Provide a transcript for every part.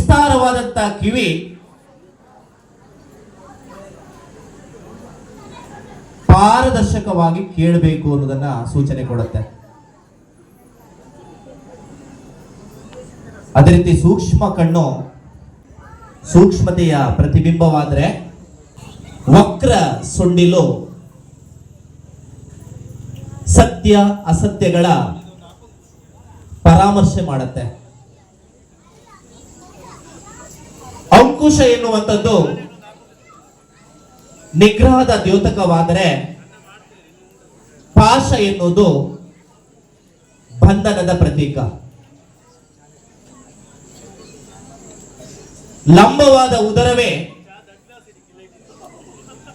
ವಿಸ್ತಾರವಾದಂತ ಕಿವಿ, ಪಾರದರ್ಶಕವಾಗಿ ಕೇಳಬೇಕು ಅನ್ನೋದನ್ನ ಸೂಚನೆ ಕೊಡುತ್ತೆ. ಅದೇ ರೀತಿ ಸೂಕ್ಷ್ಮ ಕಣ್ಣು ಸೂಕ್ಷ್ಮತೆಯ ಪ್ರತಿಬಿಂಬವಾದ್ರೆ, ವಕ್ರ ಸೊಂಡಿಲು ಸತ್ಯ ಅಸತ್ಯಗಳ ಪರಾಮರ್ಶೆ ಮಾಡುತ್ತೆ. ಅಂಕುಶ ಎನ್ನುವಂಥದ್ದು ನಿಗ್ರಹದ ದ್ಯೋತಕವಾದರೆ, ಪಾಶ ಎನ್ನುವುದು ಬಂಧನದ ಪ್ರತೀಕ. ಲಂಬವಾದ ಉದರವೇ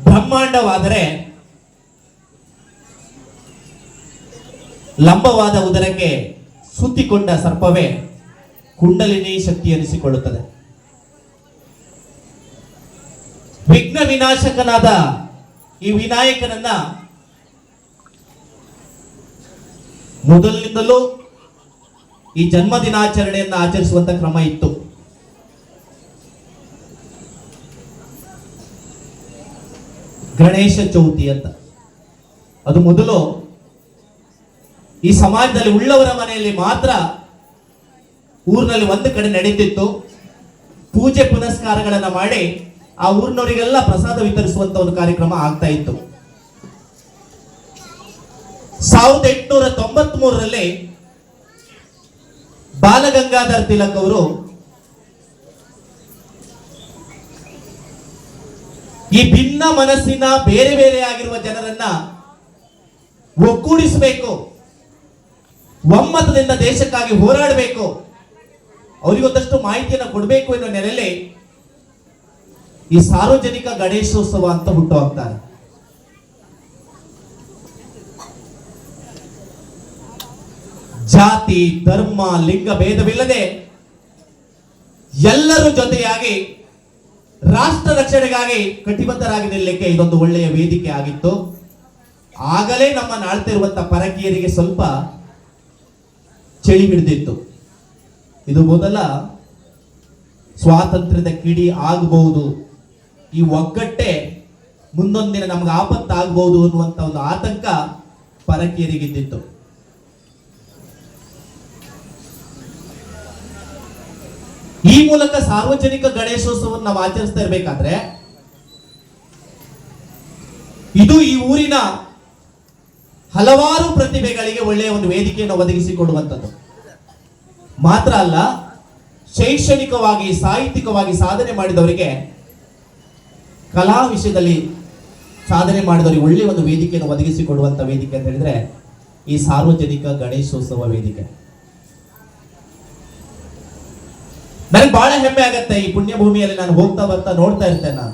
ಬ್ರಹ್ಮಾಂಡವಾದರೆ, ಲಂಬವಾದ ಉದರಕ್ಕೆ ಸುತ್ತಿಕೊಂಡ ಸರ್ಪವೇ ಕುಂಡಲಿನಿ ಶಕ್ತಿ ಎನಿಸಿಕೊಳ್ಳುತ್ತದೆ. ವಿಘ್ನ ವಿನಾಶಕನಾದ ಈ ವಿನಾಯಕನನ್ನ ಮೊದಲಿನಿಂದಲೂ ಈ ಜನ್ಮ ದಿನಾಚರಣೆಯನ್ನ ಆಚರಿಸುವಂತ ಕ್ರಮ ಇತ್ತು. ಗಣೇಶ ಚೌತಿ ಅಂತ, ಅದು ಮೊದಲು ಈ ಸಮಾಜದಲ್ಲಿ ಉಳ್ಳವರ ಮನೆಯಲ್ಲಿ ಮಾತ್ರ ಊರಿನಲ್ಲಿ ಒಂದು ಕಡೆ ನಡೀತಿತ್ತು. ಪೂಜೆ ಪುನಸ್ಕಾರಗಳನ್ನ ಮಾಡಿ ಆ ಊರಿನವರಿಗೆಲ್ಲ ಪ್ರಸಾದ ವಿತರಿಸುವಂತ ಒಂದು ಕಾರ್ಯಕ್ರಮ ಆಗ್ತಾ ಇತ್ತು. 1893ರಲ್ಲಿ ಬಾಲಗಂಗಾಧರ್ ತಿಲಕ್ ಅವರು ಈ ಭಿನ್ನ ಮನಸ್ಸಿನ ಬೇರೆ ಬೇರೆ ಆಗಿರುವ ಜನರನ್ನ ಒಗ್ಗೂಡಿಸಬೇಕು, ಒಮ್ಮತದಿಂದ ದೇಶಕ್ಕಾಗಿ ಹೋರಾಡಬೇಕು, ಅವರಿಗೊಂದಷ್ಟು ಮಾಹಿತಿಯನ್ನು ಕೊಡಬೇಕು ಎನ್ನುವ ನೆಲೆಯಲ್ಲಿ ಈ ಸಾರ್ವಜನಿಕ ಗಣೇಶೋತ್ಸವ ಅಂತ ಹುಟ್ಟು ಹಾಕ್ತಾರೆ. ಜಾತಿ ಧರ್ಮ ಲಿಂಗ ಭೇದವಿಲ್ಲದೆ ಎಲ್ಲರೂ ಜೊತೆಯಾಗಿ ರಾಷ್ಟ್ರ ರಕ್ಷಣೆಗಾಗಿ ಕಟಿಬದ್ಧರಾಗಿ ನಿಲ್ಲಕ್ಕೆ ಇದೊಂದು ಒಳ್ಳೆಯ ವೇದಿಕೆ ಆಗಿತ್ತು. ಆಗಲೇ ನಮ್ಮ ನಾಳ್ತಿರುವಂತ ಪರಕೀಯರಿಗೆ ಸ್ವಲ್ಪ ಚಳಿ ಹಿಡಿದಿತ್ತು. ಇದು ಮೊದಲ ಸ್ವಾತಂತ್ರ್ಯದ ಕಿಡಿ ಆಗಬಹುದು, ಈ ಒಗ್ಗಟ್ಟೆ ಮುಂದೊಂದಿನ ನಮ್ಗೆ ಆಪತ್ತಾಗಬಹುದು ಅನ್ನುವಂತ ಒಂದು ಆತಂಕ ಪರಕೀಯರಿಗಿದ್ದಿತ್ತು. ಈ ಮೂಲಕ ಸಾರ್ವಜನಿಕ ಗಣೇಶೋತ್ಸವವನ್ನು ನಾವು ಆಚರಿಸ್ತಾ ಇರಬೇಕಾದ್ರೆ ಇದು ಈ ಊರಿನ ಹಲವಾರು ಪ್ರತಿಭೆಗಳಿಗೆ ಒಳ್ಳೆಯ ಒಂದು ವೇದಿಕೆಯನ್ನು ಒದಗಿಸಿಕೊಡುವಂಥದ್ದು ಮಾತ್ರ ಅಲ್ಲ, ಶೈಕ್ಷಣಿಕವಾಗಿ ಸಾಹಿತ್ಯಿಕವಾಗಿ ಸಾಧನೆ ಮಾಡಿದವರಿಗೆ, ಕಲಾ ವಿಷಯದಲ್ಲಿ ಸಾಧನೆ ಮಾಡಿದವರಿಗೆ ಒಳ್ಳೆಯ ಒಂದು ವೇದಿಕೆಯನ್ನು ಒದಗಿಸಿಕೊಡುವಂತ ವೇದಿಕೆ ಅಂತ ಹೇಳಿದ್ರೆ ಈ ಸಾರ್ವಜನಿಕ ಗಣೇಶೋತ್ಸವ ವೇದಿಕೆ. ನನಗೆ ಬಹಳ ಹೆಮ್ಮೆ ಆಗತ್ತೆ. ಈ ಪುಣ್ಯ ಭೂಮಿಯಲ್ಲಿ ನಾನು ಹೋಗ್ತಾ ಬರ್ತಾ ನೋಡ್ತಾ ಇರ್ತೇನೆ.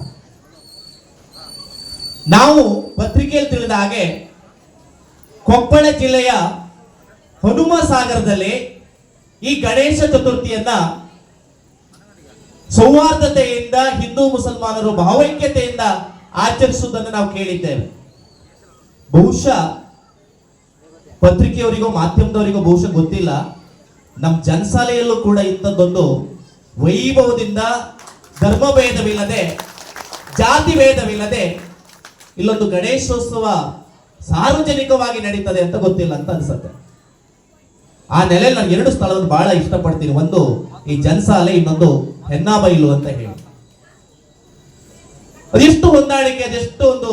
ನಾವು ಪತ್ರಿಕೆಯಲ್ಲಿ ತಿಳಿದ ಹಾಗೆ ಕೊಪ್ಪಳ ಜಿಲ್ಲೆಯ ಹನುಮ ಸಾಗರದಲ್ಲಿ ಈ ಗಣೇಶ ಚತುರ್ಥಿಯನ್ನ ಸೌಹಾರ್ದತೆಯಿಂದ ಹಿಂದೂ ಮುಸಲ್ಮಾನರು ಭಾವೈಕ್ಯತೆಯಿಂದ ಆಚರಿಸುವುದನ್ನು ನಾವು ಕೇಳಿದ್ದೇವೆ. ಬಹುಶಃ ಪತ್ರಿಕೆಯವರಿಗೂ ಮಾಧ್ಯಮದವರಿಗೂ ಬಹುಶಃ ಗೊತ್ತಿಲ್ಲ, ನಮ್ಮ ಜನಸಾಲೆಯಲ್ಲೂ ಕೂಡ ಇಂಥದ್ದೊಂದು ವೈಭವದಿಂದ ಧರ್ಮ ಭೇದವಿಲ್ಲದೆ ಜಾತಿ ಭೇದವಿಲ್ಲದೆ ಇಲ್ಲೊಂದು ಗಣೇಶೋತ್ಸವ ಸಾರ್ವಜನಿಕವಾಗಿ ನಡೀತದೆ ಅಂತ ಗೊತ್ತಿಲ್ಲ ಅಂತ ಅನ್ಸುತ್ತೆ. ಆ ನೆಲೆಯಲ್ಲಿ ನಾನು ಎರಡು ಸ್ಥಳವನ್ನು ಬಹಳ ಇಷ್ಟಪಡ್ತೀನಿ. ಒಂದು ಈ ಜನಸಾಲೆ, ಇನ್ನೊಂದು ಹೆನ್ನಾಬೈಲು ಅಂತ ಹೇಳಿ. ಅದೆಷ್ಟು ಹೊಂದಾಣಿಕೆ, ಅದೆಷ್ಟು ಒಂದು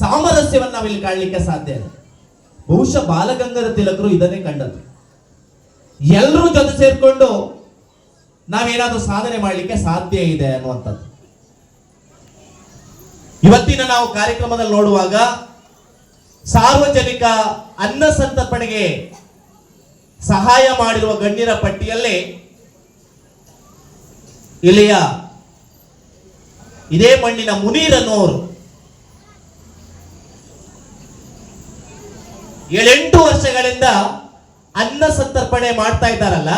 ಸಾಮರಸ್ಯವನ್ನು ನಾವಿಲ್ಲಿ ಕಾಣಲಿಕ್ಕೆ ಸಾಧ್ಯ ಇದೆ. ಬಹುಶಃ ಬಾಲಗಂಗಾಧರ ತಿಲಕರು ಇದನ್ನೇ ಕಂಡದ್ದು. ಎಲ್ಲರೂ ಜೊತೆ ಸೇರ್ಕೊಂಡು ನಾವೇನಾದ್ರೂ ಸಾಧನೆ ಮಾಡಲಿಕ್ಕೆ ಸಾಧ್ಯ ಇದೆ ಅನ್ನುವಂಥದ್ದು. ಇವತ್ತಿನ ನಾವು ಕಾರ್ಯಕ್ರಮದಲ್ಲಿ ನೋಡುವಾಗ ಸಾರ್ವಜನಿಕ ಅನ್ನ ಸಂತರ್ಪಣೆಗೆ ಸಹಾಯ ಮಾಡಿರುವ ಗಣ್ಯರ ಪಟ್ಟಿಯಲ್ಲಿ ಇಲ್ಲಿಯ ಇದೇ ಮಣ್ಣಿನ ಮುನೀರ್ ಅನ್ನೋರು 7-8 ವರ್ಷಗಳಿಂದ ಅನ್ನ ಸಂತರ್ಪಣೆ ಮಾಡ್ತಾ ಇದ್ದಾರಲ್ಲ,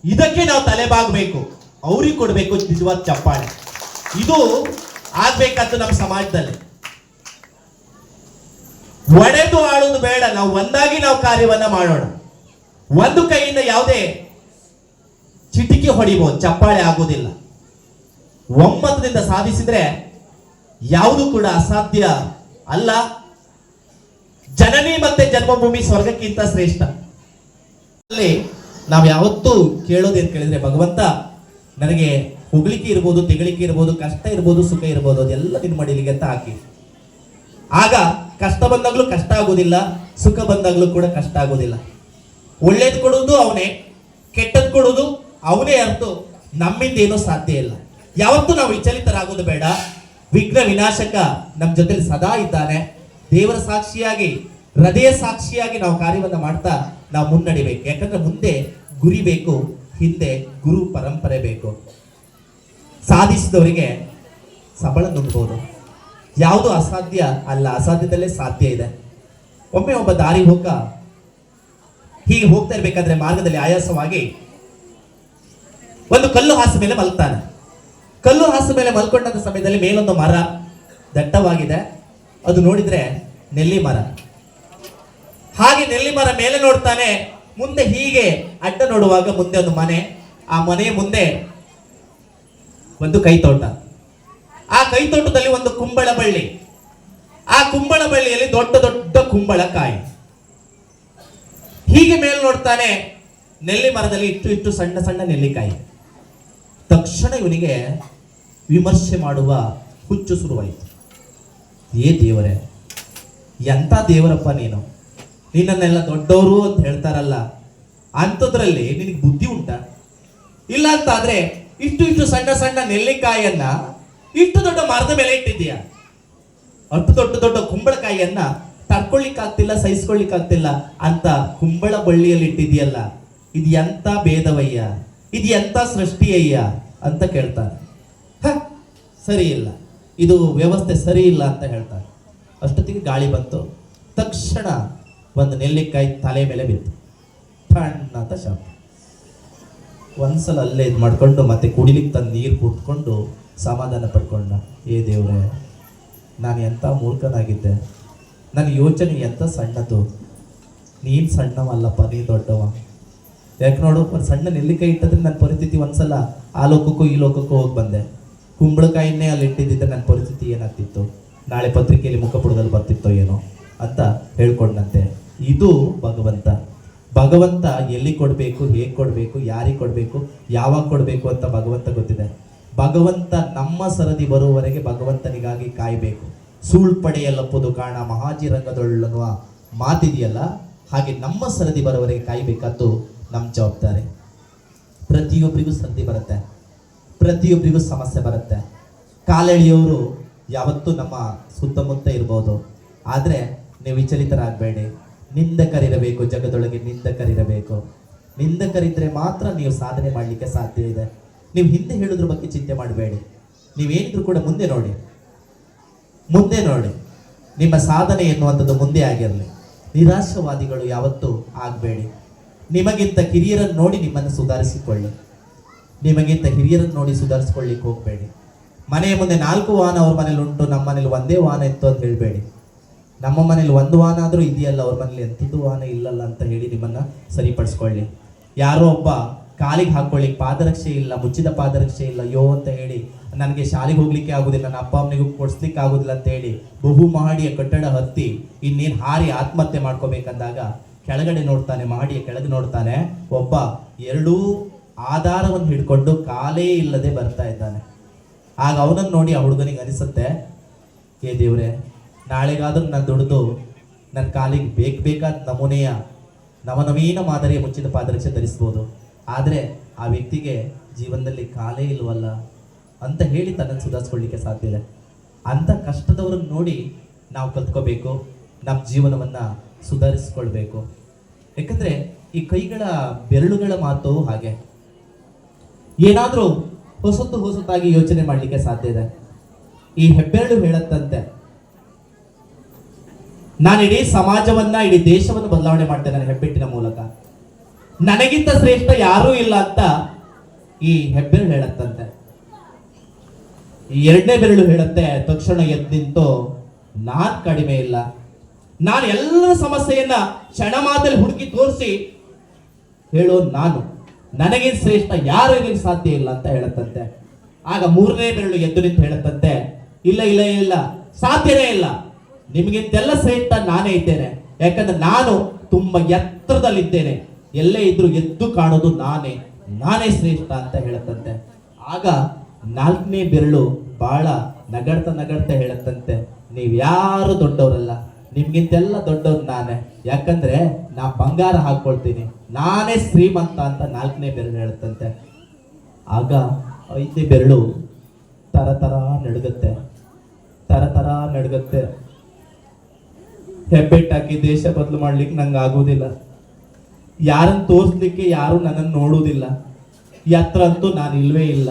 ಇದಕ್ಕೆ ನಾವು ತಲೆಬಾಗಬೇಕು, ಅವ್ರಿಗೆ ಕೊಡಬೇಕು ನಿಜವಾದ ಚಪ್ಪಾಳೆ. ಇದು ಆಗ್ಬೇಕಾದ್ದು ನಮ್ಮ ಸಮಾಜದಲ್ಲಿ. ಒಡೆದು ಆಳೋದು ಬೇಡ, ನಾವು ಒಂದಾಗಿ ನಾವು ಕಾರ್ಯವನ್ನ ಮಾಡೋಣ. ಒಂದು ಕೈಯಿಂದ ಯಾವುದೇ ಚಿಟಿಕೆ ಹೊಡಿಬಹುದು, ಚಪ್ಪಾಳೆ ಆಗುವುದಿಲ್ಲ. ಒಮ್ಮತದಿಂದ ಸಾಧಿಸಿದ್ರೆ ಯಾವುದು ಕೂಡ ಅಸಾಧ್ಯ ಅಲ್ಲ. ಜನನಿ ಮತ್ತೆ ಜನ್ಮಭೂಮಿ ಸ್ವರ್ಗಕ್ಕಿಂತ ಶ್ರೇಷ್ಠ. ಅಲ್ಲಿ ನಾವು ಯಾವತ್ತೂ ಕೇಳೋದೇನು ಕೇಳಿದ್ರೆ, ಭಗವಂತ ನನಗೆ ಹೊಗಳಿಕೆ ಇರ್ಬೋದು, ತೆಗಳಿಕೆ ಇರ್ಬೋದು, ಕಷ್ಟ ಇರ್ಬೋದು, ಸುಖ ಇರ್ಬೋದು, ಅದೆಲ್ಲ ನಿನ್ನ ಮಡಿಲಿಗೆ ಅಂತ ಹಾಕಿ. ಆಗ ಕಷ್ಟ ಬಂದಾಗ್ಲೂ ಕಷ್ಟ ಆಗೋದಿಲ್ಲ, ಸುಖ ಬಂದಾಗ್ಲೂ ಕೂಡ ಕಷ್ಟ ಆಗೋದಿಲ್ಲ. ಒಳ್ಳೇದು ಕೊಡೋದು ಅವನೇ, ಕೆಟ್ಟದ್ದು ಕೊಡೋದು ಅವನೇ. ಅರ್ಥ ನಮ್ಮಿಂದ ಏನೂ ಸಾಧ್ಯ ಇಲ್ಲ. ಯಾವತ್ತೂ ನಾವು ವಿಚಲಿತರಾಗೋದು ಬೇಡ. ವಿಘ್ನ ವಿನಾಶಕ ನಮ್ಮ ಜೊತೆಲಿ ಸದಾ ಇದ್ದಾನೆ. ದೇವರ ಸಾಕ್ಷಿಯಾಗಿ, ಹೃದಯ ಸಾಕ್ಷಿಯಾಗಿ ನಾವು ಕಾರ್ಯವನ್ನು ಮಾಡ್ತಾ ನಾವು ಮುನ್ನಡಿಬೇಕು. ಯಾಕಂದ್ರೆ ಮುಂದೆ ಗುರಿ ಬೇಕು, ಹಿಂದೆ ಗುರು ಪರಂಪರೆ ಬೇಕು. ಸಾಧಿಸಿದವರಿಗೆ ಸಬಳ ನುಗ್ಬಹುದು. ಯಾವುದು ಅಸಾಧ್ಯ ಅಲ್ಲ, ಅಸಾಧ್ಯದಲ್ಲೇ ಸಾಧ್ಯ ಇದೆ. ಒಮ್ಮೆ ಒಬ್ಬ ದಾರಿ ಹೀಗೆ ಹೋಗ್ತಾ ಇರ್ಬೇಕಾದ್ರೆ ಮಾರ್ಗದಲ್ಲಿ ಆಯಾಸವಾಗಿ ಒಂದು ಕಲ್ಲು ಹಾಸ ಮೇಲೆ ಮಲ್ತಾನೆ. ಕಲ್ಲು ಹಾಸ ಮೇಲೆ ಮಲ್ಕೊಂಡಂತ ಸಮಯದಲ್ಲಿ ಮೇಲೊಂದು ಮರ ದಟ್ಟವಾಗಿದೆ. ಅದು ನೋಡಿದ್ರೆ ನೆಲ್ಲಿ ಮರ. ಹಾಗೆ ನೆಲ್ಲಿ ಮರ ಮೇಲೆ ನೋಡ್ತಾನೆ. ಮುಂದೆ ಹೀಗೆ ಅಡ್ಡ ನೋಡುವಾಗ ಮುಂದೆ ಒಂದು ಮನೆ. ಆ ಮನೆಯ ಮುಂದೆ ಒಂದು ಕೈತೋಟ. ಆ ಕೈತೋಟದಲ್ಲಿ ಒಂದು ಕುಂಬಳ ಬಳ್ಳಿ. ಆ ಕುಂಬಳ ಬಳ್ಳಿಯಲ್ಲಿ ದೊಡ್ಡ ದೊಡ್ಡ ಕುಂಬಳ ಕಾಯಿ. ಹೀಗೆ ಮೇಲೆ ನೋಡ್ತಾನೆ. ನೆಲ್ಲಿ ಮರದಲ್ಲಿ ಇಟ್ಟು ಸಣ್ಣ ಸಣ್ಣ ನೆಲ್ಲಿಕಾಯಿ. ತಕ್ಷಣ ಇವನಿಗೆ ವಿಮರ್ಶೆ ಮಾಡುವ ಹುಚ್ಚು ಶುರುವಾಯಿತು. ಏ ದೇವರೇ, ಎಂತ ದೇವರಪ್ಪ ನೀನು, ನಿನ್ನನ್ನೆಲ್ಲ ದೊಡ್ಡವರು ಅಂತ ಹೇಳ್ತಾರಲ್ಲ, ಅಂಥದ್ರಲ್ಲಿ ನಿನಗೆ ಬುದ್ಧಿ ಉಂಟಾ? ಇಲ್ಲ ಅಂತಾದ್ರೆ ಇಷ್ಟು ಸಣ್ಣ ಸಣ್ಣ ನೆಲ್ಲಿಕಾಯಿಯನ್ನ ಇಷ್ಟು ದೊಡ್ಡ ಮರದ ಮೇಲೆ ಇಟ್ಟಿದ್ದೀಯ. ಅಷ್ಟು ದೊಡ್ಡ ದೊಡ್ಡ ಕುಂಬಳಕಾಯಿಯನ್ನ ತಡ್ಕೊಳ್ಳಿಕ್ಕಾಗ್ತಿಲ್ಲ, ಸಹಿಸ್ಕೊಳ್ಳಿಕ್ಕಾಗ್ತಿಲ್ಲ ಅಂತ ಕುಂಬಳ ಬಳ್ಳಿಯಲ್ಲಿ ಇಟ್ಟಿದೆಯಲ್ಲ, ಇದು ಎಂತ ಭೇದವಯ್ಯ, ಇದು ಎಂತ ಸೃಷ್ಟಿಯಯ್ಯ ಅಂತ ಕೇಳ್ತಾರೆ. ಸರಿ ಇಲ್ಲ, ಇದು ವ್ಯವಸ್ಥೆ ಸರಿ ಇಲ್ಲ ಅಂತ ಹೇಳ್ತಾರೆ. ಅಷ್ಟೊತ್ತಿಗೆ ಗಾಳಿ ಬಂತು. ತಕ್ಷಣ ಒಂದು ನೆಲ್ಲಿಕಾಯಿ ತಲೆ ಮೇಲೆ ಬಿತ್ತು. ಠಣ್ಣ ಅಂತ ಶಬ್ದ. ಒಂದ್ಸಲ ಅಲ್ಲೇ ಇದು ಮಾಡ್ಕೊಂಡು ಮತ್ತೆ ಕುಡಿಲಿಕ್ಕೆ ತಂದು ನೀರು ಕುಟ್ಕೊಂಡು ಸಮಾಧಾನ ಪಡ್ಕೊಂಡ. ಏ ದೇವ್ರೆ, ನಾನು ಎಂಥ ಮೂರ್ಖನಾಗಿದ್ದೆ, ನನ್ನ ಯೋಚನೆ ಎಂಥ ಸಣ್ಣದು. ನೀನು ಸಣ್ಣವಲ್ಲಪ್ಪ, ನೀ ದೊಡ್ಡವ. ಯಾಕೆ ನೋಡು, ಒಂದು ಸಣ್ಣ ನೆಲ್ಲಿಕಾಯಿ ಇಟ್ಟದ್ರೆ ನನ್ನ ಪರಿಸ್ಥಿತಿ ಒಂದ್ಸಲ ಆ ಲೋಕಕ್ಕೂ ಈ ಲೋಕಕ್ಕೂ ಹೋಗಿ ಬಂದೆ. ಕುಂಬಳಕಾಯಿನೇ ಅಲ್ಲಿ ಇಟ್ಟಿದ್ದಿದ್ರೆ ನನ್ನ ಪರಿಸ್ಥಿತಿ ಏನಾಗ್ತಿತ್ತು, ನಾಳೆ ಪತ್ರಿಕೆಯಲ್ಲಿ ಮುಖಪುಟದಲ್ಲಿ ಬರ್ತಿತ್ತೋ ಏನೋ ಅಂತ ಹೇಳ್ಕೊಂಡಂತೆ. ಇದು ಭಗವಂತ. ಭಗವಂತ ಎಲ್ಲಿ ಕೊಡಬೇಕು, ಹೇಗೆ ಕೊಡಬೇಕು, ಯಾರಿಗೆ ಕೊಡಬೇಕು, ಯಾವಾಗ ಕೊಡಬೇಕು ಅಂತ ಭಗವಂತ ಗೊತ್ತಿದೆ. ಭಗವಂತ ನಮ್ಮ ಸರದಿ ಬರುವವರೆಗೆ ಭಗವಂತನಿಗಾಗಿ ಕಾಯಬೇಕು. ಸೂಳ್ ಪಡೆಯಲ್ಲಪ್ಪದು ಕಾಣ ಮಹಾಜಿರಂಗದೊಳ್ಳನ್ನುವ ಮಾತಿದೆಯಲ್ಲ, ಹಾಗೆ ನಮ್ಮ ಸರದಿ ಬರುವವರೆಗೆ ಕಾಯಬೇಕಾದ್ದು ನಮ್ಮ ಜವಾಬ್ದಾರಿ. ಪ್ರತಿಯೊಬ್ಬರಿಗೂ ಸರದಿ ಬರುತ್ತೆ, ಪ್ರತಿಯೊಬ್ಬರಿಗೂ ಸಮಸ್ಯೆ ಬರುತ್ತೆ. ಕಾಲೆಳೆಯೋರು ಯಾವತ್ತೂ ನಮ್ಮ ಸುತ್ತಮುತ್ತ ಇರ್ಬೋದು. ಆದರೆ ನೀವು ವಿಚಲಿತರಾಗಬೇಡಿ. ನಿಂದಕರಿರಬೇಕು, ಜಗದೊಳಗೆ ನಿಂದಕರಿರಬೇಕು. ನಿಂದಕರಿದ್ರೆ ಮಾತ್ರ ನೀವು ಸಾಧನೆ ಮಾಡಲಿಕ್ಕೆ ಸಾಧ್ಯ ಇದೆ. ನೀವು ಹಿಂದೆ ಹೇಳೋದ್ರ ಬಗ್ಗೆ ಚಿಂತೆ ಮಾಡಬೇಡಿ. ನೀವೇನಿದ್ರು ಕೂಡ ಮುಂದೆ ನೋಡಿ, ಮುಂದೆ ನೋಡಿ. ನಿಮ್ಮ ಸಾಧನೆ ಎನ್ನುವಂಥದ್ದು ಮುಂದೆ ಆಗಿರಲಿ. ನಿರಾಶವಾದಿಗಳು ಯಾವತ್ತೂ ಆಗಬೇಡಿ. ನಿಮಗಿಂತ ಹಿರಿಯರನ್ನು ನೋಡಿ ನಿಮ್ಮನ್ನು ಸುಧಾರಿಸಿಕೊಳ್ಳಿ. ನಿಮಗಿಂತ ಹಿರಿಯರನ್ನು ನೋಡಿ ಸುಧಾರಿಸ್ಕೊಳ್ಳಿಕ್ಕೆ ಹೋಗಬೇಡಿ. ಮನೆಯ ಮುಂದೆ 4 ವಾಹನ ಅವ್ರ ಮನೇಲಿ ಉಂಟು, ನಮ್ಮ ಮನೇಲಿ ಒಂದೇ ವಾಹನ ಇತ್ತು ಅಂತ ಹೇಳಬೇಡಿ. ನಮ್ಮ ಮನೇಲಿ 1 ವಾಹನ ಆದರೂ ಇದೆಯಲ್ಲ, ಅವ್ರ ಮನೇಲಿ ಎಂಥದ್ದು ವಾಹನ ಇಲ್ಲಲ್ಲ ಅಂತ ಹೇಳಿ ನಿಮ್ಮನ್ನು ಸರಿಪಡಿಸ್ಕೊಳ್ಳಿ. ಯಾರೋ ಒಬ್ಬ ಕಾಲಿಗೆ ಹಾಕೊಳ್ಳಿ ಪಾದರಕ್ಷೆ ಇಲ್ಲ, ಮುಚ್ಚಿದ ಪಾದರಕ್ಷೆ ಇಲ್ಲ, ಅಯ್ಯೋ ಅಂತ ಹೇಳಿ ನನಗೆ ಶಾಲೆಗೆ ಹೋಗ್ಲಿಕ್ಕೆ ಆಗುದಿಲ್ಲ, ನನ್ನ ಅಪ್ಪ ಅಮ್ಮನಿಗೂ ಕೊಡಿಸ್ಲಿಕ್ಕೆ ಆಗುದಿಲ್ಲ ಅಂತ ಹೇಳಿ ಬಹುಮಹಡಿಯ ಕಟ್ಟಡ ಹತ್ತಿ ಇನ್ನೇನು ಹಾರಿ ಆತ್ಮಹತ್ಯೆ ಮಾಡ್ಕೋಬೇಕಂದಾಗ ಕೆಳಗಡೆ ನೋಡ್ತಾನೆ, ಮಹಡಿಯ ಕೆಳಗೆ ನೋಡ್ತಾನೆ, ಒಬ್ಬ 2 ಆಧಾರವನ್ನು ಹಿಡ್ಕೊಂಡು ಕಾಲೇ ಇಲ್ಲದೆ ಬರ್ತಾ ಇದ್ದಾನೆ. ಆಗ ಅವನನ್ನು ನೋಡಿ ಆ ಹುಡುಗನಿಗೆ ಅನಿಸುತ್ತೆ, ಏ ದೇವ್ರೆ, ನಾಳೆಗಾದ್ರೂ ನಾನು ದುಡಿದು ನನ್ನ ಕಾಲಿಗೆ ಬೇಕಾದ ನಮೂನೆಯ ನವನವೀನ ಮಾದರಿಯ ಮುಚ್ಚಿದ ಪಾದರಕ್ಷೆ ಧರಿಸ್ಬೋದು. ಆದರೆ ಆ ವ್ಯಕ್ತಿಗೆ ಜೀವನದಲ್ಲಿ ಕಾಲೇ ಇಲ್ವಲ್ಲ ಅಂತ ಹೇಳಿ ತನ್ನನ್ನು ಸುಧಾರಿಸ್ಕೊಳ್ಳಿಕ್ಕೆ ಸಾಧ್ಯ ಇದೆ. ಅಂಥ ಕಷ್ಟದವ್ರನ್ನ ನೋಡಿ ನಾವು ಕಲ್ತ್ಕೋಬೇಕು, ನಮ್ಮ ಜೀವನವನ್ನು ಸುಧಾರಿಸ್ಕೊಳ್ಬೇಕು. ಯಾಕಂದರೆ ಈ ಕೈಗಳ ಬೆರಳುಗಳ ಮಾತು ಹಾಗೆ, ಏನಾದರೂ ಹೊಸತಾಗಿ ಯೋಚನೆ ಮಾಡಲಿಕ್ಕೆ ಸಾಧ್ಯ ಇದೆ. ಈ ಹೆಬ್ಬೆರಳು ಹೇಳತ್ತಂತೆ, ನಾನು ಇಡೀ ಸಮಾಜವನ್ನ, ಇಡೀ ದೇಶವನ್ನು ಬದಲಾವಣೆ ಮಾಡ್ತೇನೆ ನನ್ನ ಹೆಬ್ಬೆಟ್ಟಿನ ಮೂಲಕ, ನನಗಿಂತ ಶ್ರೇಷ್ಠ ಯಾರೂ ಇಲ್ಲ ಅಂತ ಈ ಹೆಬ್ಬೆರಳು ಹೇಳತ್ತಂತೆ. ಈ 2ನೇ ಬೆರಳು ಹೇಳುತ್ತೆ, ತಕ್ಷಣ ಎದ್ದು ನಿಂತು, ನಾನ್ ಕಡಿಮೆ ಇಲ್ಲ, ನಾನು ಎಲ್ಲ ಸಮಸ್ಯೆಯನ್ನ ಕ್ಷಣ ಮಾತಲ್ಲಿ ಹುಡುಕಿ ತೋರಿಸಿ ಹೇಳೋ ನಾನು, ನನಗಿಂತ ಶ್ರೇಷ್ಠ ಯಾರು ಇರಲಿಕ್ಕೆ ಸಾಧ್ಯ ಇಲ್ಲ ಅಂತ ಹೇಳುತ್ತಂತೆ. ಆಗ ಮೂರನೇ ಬೆರಳು ಎದ್ದು ನಿಂತು ಹೇಳುತ್ತಂತೆ, ಇಲ್ಲ ಇಲ್ಲ ಇಲ್ಲ, ಸಾಧ್ಯನೇ ಇಲ್ಲ, ನಿಮಗಿಂತೆಲ್ಲ ಶ್ರೇಷ್ಠ ನಾನೇ ಇದ್ದೇನೆ. ಯಾಕಂದ್ರೆ ನಾನು ತುಂಬಾ ಎತ್ತರದಲ್ಲಿದ್ದೇನೆ, ಎಲ್ಲೇ ಇದ್ರು ಎದ್ದು ಕಾಣೋದು ನಾನೇ ಶ್ರೇಷ್ಠ ಅಂತ ಹೇಳುತ್ತಂತೆ. ಆಗ ನಾಲ್ಕನೇ ಬೆರಳು ಬಹಳ ನಗಡ್ತಾ ಹೇಳುತ್ತಂತೆ, ನೀವ್ ಯಾರು ದೊಡ್ಡವರಲ್ಲ, ನಿಮ್ಗಿಂತೆಲ್ಲ ದೊಡ್ಡವ್ರು ನಾನೇ. ಯಾಕಂದ್ರೆ ನಾ ಬಂಗಾರ ಹಾಕೊಳ್ತೀನಿ, ನಾನೇ ಶ್ರೀಮಂತ ಅಂತ ನಾಲ್ಕನೇ ಬೆರಳು ಹೇಳುತ್ತಂತೆ. ಆಗ ಐದನೇ ಬೆರಳು ತರ ನಡುಗುತ್ತೆ. ಹೆಬ್ಬೆಟ್ಟಾಕಿ ದೇಶ ಬದಲು ಮಾಡ್ಲಿಕ್ಕೆ ನಂಗೆ ಆಗೋದಿಲ್ಲ, ಯಾರನ್ನ ತೋರಿಸ್ಲಿಕ್ಕೆ ಯಾರು ನನ್ನನ್ನು ನೋಡುವುದಿಲ್ಲ, ಎತ್ತರ ಅಂತೂ ನಾನು ಇಲ್ವೇ ಇಲ್ಲ,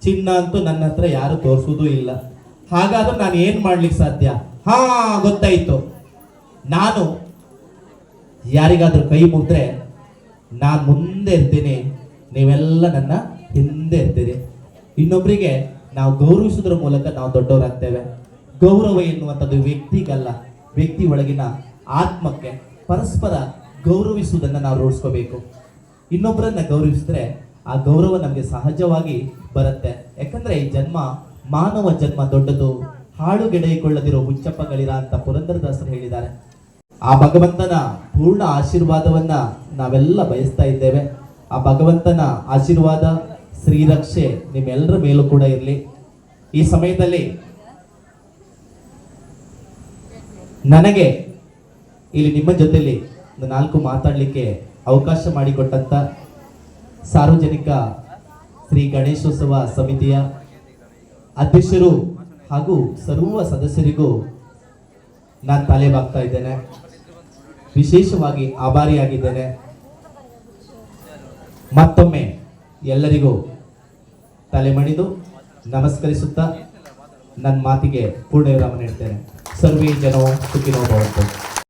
ಚಿನ್ನ ಅಂತೂ ನನ್ನ ಹತ್ರ ಯಾರು ತೋರಿಸೋದು ಇಲ್ಲ. ಹಾಗಾದ್ರೆ ನಾನು ಏನ್ ಮಾಡ್ಲಿಕ್ಕೆ ಸಾಧ್ಯ? ಹಾ, ಗೊತ್ತಾಯ್ತು, ನಾನು ಯಾರಿಗಾದ್ರೂ ಕೈ ಮುಗಿದ್ರೆ ನಾನು ಮುಂದೆ ಇರ್ತೀನಿ, ನೀವೆಲ್ಲ ನನ್ನ ಹಿಂದೆ ಇರ್ತೀರಿ. ಇನ್ನೊಬ್ಬರಿಗೆ ನಾವು ಗೌರವಿಸೋದ್ರ ಮೂಲಕ ನಾವು ದೊಡ್ಡವರಾಗ್ತೇವೆ. ಗೌರವ ಎನ್ನುವಂಥದ್ದು ವ್ಯಕ್ತಿಗಲ್ಲ, ವ್ಯಕ್ತಿ ಒಳಗಿನ ಆತ್ಮಕ್ಕೆ ಪರಸ್ಪರ ಗೌರವಿಸುವುದನ್ನು ನಾವು ರೂಢಿಸ್ಕೋಬೇಕು. ಇನ್ನೊಬ್ಬರನ್ನ ಗೌರವಿಸಿದ್ರೆ ಆ ಗೌರವ ನಮಗೆ ಸಹಜವಾಗಿ ಬರುತ್ತೆ. ಯಾಕಂದ್ರೆ ಈ ಜನ್ಮ, ಮಾನವ ಜನ್ಮ ದೊಡ್ಡದು, ಹಾಳುಗೆಡೆಯಿಕೊಳ್ಳದಿರೋ ಹುಚ್ಚಪ್ಪಗಳಿರ ಅಂತ ಪುರಂದರದಾಸರು ಹೇಳಿದ್ದಾರೆ. ಆ ಭಗವಂತನ ಪೂರ್ಣ ಆಶೀರ್ವಾದವನ್ನ ನಾವೆಲ್ಲ ಬಯಸ್ತಾ ಇದ್ದೇವೆ. ಆ ಭಗವಂತನ ಆಶೀರ್ವಾದ, ಶ್ರೀರಕ್ಷೆ ನಿಮ್ಮೆಲ್ಲರ ಮೇಲೂ ಕೂಡ ಇರಲಿ. ಈ ಸಮಯದಲ್ಲಿ ನನಗೆ ಇಲ್ಲಿ ನಿಮ್ಮ ಜೊತೆಲಿ ಒಂದು 4 ಮಾತಾಡಲಿಕ್ಕೆ ಅವಕಾಶ ಮಾಡಿಕೊಟ್ಟಂತ ಸಾರ್ವಜನಿಕ ಶ್ರೀ ಗಣೇಶೋತ್ಸವ ಸಮಿತಿಯ ಅಧ್ಯಕ್ಷರು ಹಾಗೂ ಸರ್ವ ಸದಸ್ಯರಿಗೂ ನಾನು ತಲೆ ಬಾಗ್ತಾ ಇದ್ದೇನೆ, ವಿಶೇಷವಾಗಿ ಆಭಾರಿಯಾಗಿದ್ದೇನೆ. ಮತ್ತೊಮ್ಮೆ ಎಲ್ಲರಿಗೂ ತಲೆ ಮಣಿದು ನಮಸ್ಕರಿಸುತ್ತಾ ನನ್ನ ಮಾತಿಗೆ ಪೂರ್ಣ ವಿರಾಮ ನೀಡ್ತೇನೆ. ಸರ್ವೇ ಜನೋ ಸುಖಿನೋ ಭವಂತು.